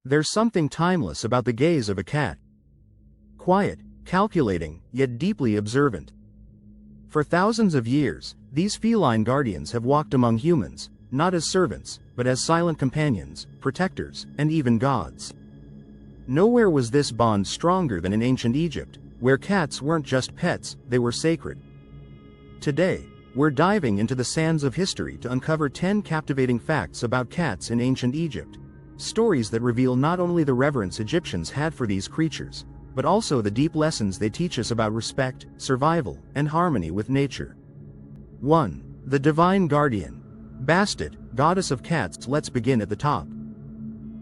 There's something timeless about the gaze of a cat. Quiet, calculating, yet deeply observant. For thousands of years, these feline guardians have walked among humans, not as servants, but as silent companions, protectors, and even gods. Nowhere was this bond stronger than in ancient Egypt, where cats weren't just pets, they were sacred. Today, we're diving into the sands of history to uncover 10 captivating facts about cats in ancient Egypt. Stories that reveal not only the reverence Egyptians had for these creatures, but also the deep lessons they teach us about respect, survival, and harmony with nature. 1. The Divine Guardian. Bastet, goddess of cats. Let's begin at the top.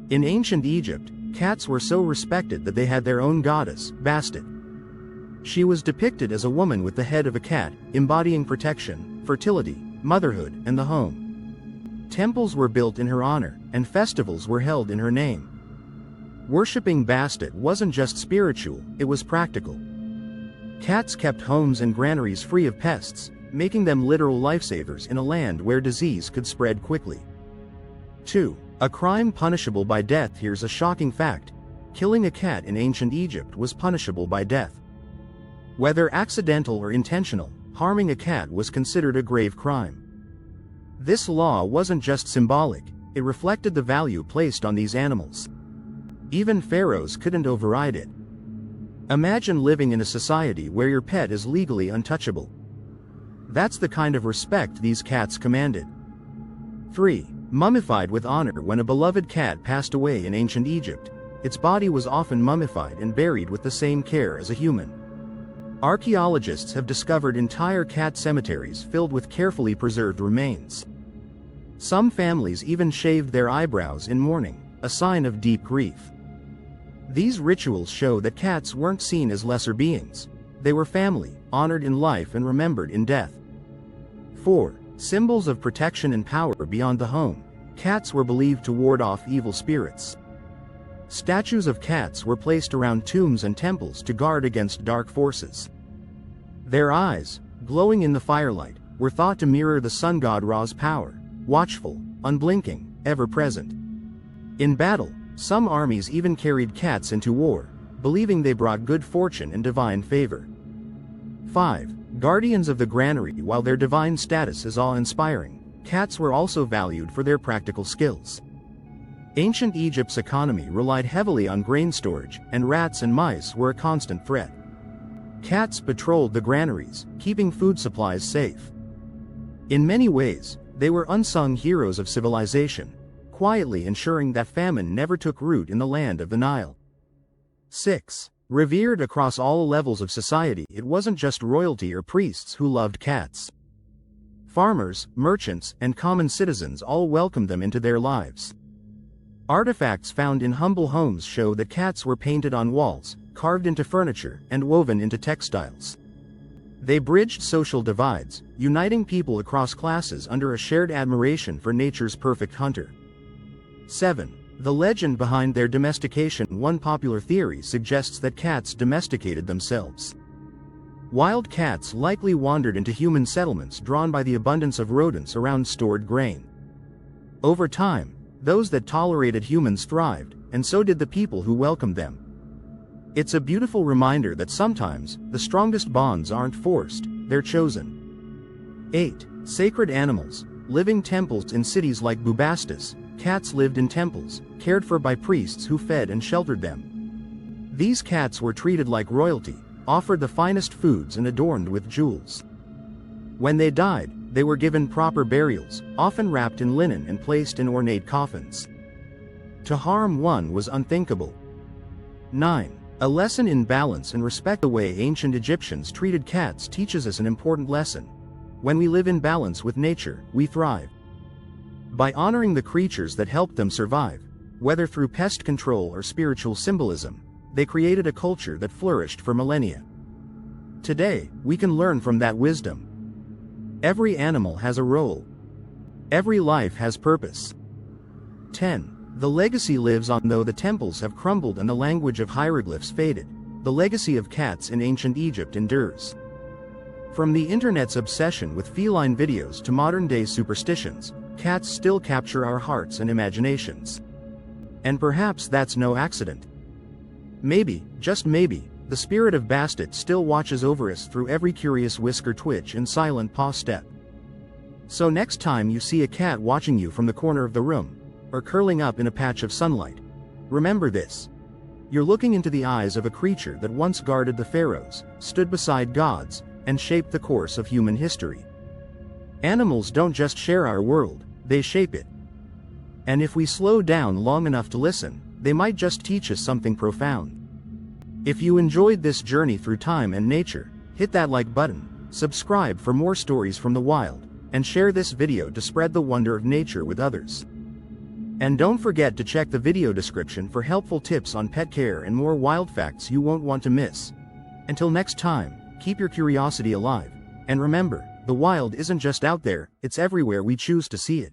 In ancient Egypt, cats were so respected that they had their own goddess, Bastet. She was depicted as a woman with the head of a cat, embodying protection, fertility, motherhood, and the home. Temples were built in her honor, and festivals were held in her name. Worshipping Bastet wasn't just spiritual, it was practical. Cats kept homes and granaries free of pests, making them literal lifesavers in a land where disease could spread quickly. 2. A crime punishable by death. Here's a shocking fact. Killing a cat in ancient Egypt was punishable by death. Whether accidental or intentional, harming a cat was considered a grave crime. This law wasn't just symbolic, it reflected the value placed on these animals. Even pharaohs couldn't override it. Imagine living in a society where your pet is legally untouchable. That's the kind of respect these cats commanded. 3. Mummified with honor. When a beloved cat passed away in ancient Egypt, its body was often mummified and buried with the same care as a human. Archaeologists have discovered entire cat cemeteries filled with carefully preserved remains. Some families even shaved their eyebrows in mourning, a sign of deep grief. These rituals show that cats weren't seen as lesser beings. They were family, honored in life and remembered in death. 4. Symbols of protection and power. Beyond the home, cats were believed to ward off evil spirits. Statues of cats were placed around tombs and temples to guard against dark forces. Their eyes, glowing in the firelight, were thought to mirror the sun god Ra's power, watchful, unblinking, ever present. In battle, some armies even carried cats into war, believing they brought good fortune and divine favor. 5. Guardians of the granary. While their divine status is awe-inspiring, cats were also valued for their practical skills. Ancient Egypt's economy relied heavily on grain storage, and rats and mice were a constant threat. Cats patrolled the granaries, keeping food supplies safe. In many ways, they were unsung heroes of civilization, quietly ensuring that famine never took root in the land of the Nile. 6. Revered across all levels of society. It wasn't just royalty or priests who loved cats. Farmers, merchants, and common citizens all welcomed them into their lives. Artifacts found in humble homes show that cats were painted on walls, carved into furniture, and woven into textiles. They bridged social divides, uniting people across classes under a shared admiration for nature's perfect hunter. 7. The legend behind their domestication. One popular theory suggests that cats domesticated themselves. Wild cats likely wandered into human settlements drawn by the abundance of rodents around stored grain. Over time, those that tolerated humans thrived, and so did the people who welcomed them. It's a beautiful reminder that sometimes, the strongest bonds aren't forced, they're chosen. 8. Sacred animals. Living temples. In cities like Bubastis, cats lived in temples, cared for by priests who fed and sheltered them. These cats were treated like royalty, offered the finest foods and adorned with jewels. When they died, they were given proper burials, often wrapped in linen and placed in ornate coffins. To harm one was unthinkable. 9. A lesson in balance and respect. The way ancient Egyptians treated cats teaches us an important lesson. When we live in balance with nature, we thrive. By honoring the creatures that helped them survive, whether through pest control or spiritual symbolism, they created a culture that flourished for millennia. Today, we can learn from that wisdom. Every animal has a role. Every life has purpose. 10. The legacy lives on. Though the temples have crumbled and the language of hieroglyphs faded, the legacy of cats in ancient Egypt endures. From the internet's obsession with feline videos to modern-day superstitions, cats still capture our hearts and imaginations. And perhaps that's no accident. Maybe, just maybe, the spirit of Bastet still watches over us through every curious whisker twitch and silent paw step. So next time you see a cat watching you from the corner of the room, or curling up in a patch of sunlight, remember this. You're looking into the eyes of a creature that once guarded the pharaohs, stood beside gods, and shaped the course of human history. Animals don't just share our world, they shape it. And if we slow down long enough to listen, they might just teach us something profound. If you enjoyed this journey through time and nature, hit that like button, subscribe for more stories from the wild, and share this video to spread the wonder of nature with others. And don't forget to check the video description for helpful tips on pet care and more wild facts you won't want to miss. Until next time, keep your curiosity alive, and remember, the wild isn't just out there, it's everywhere we choose to see it.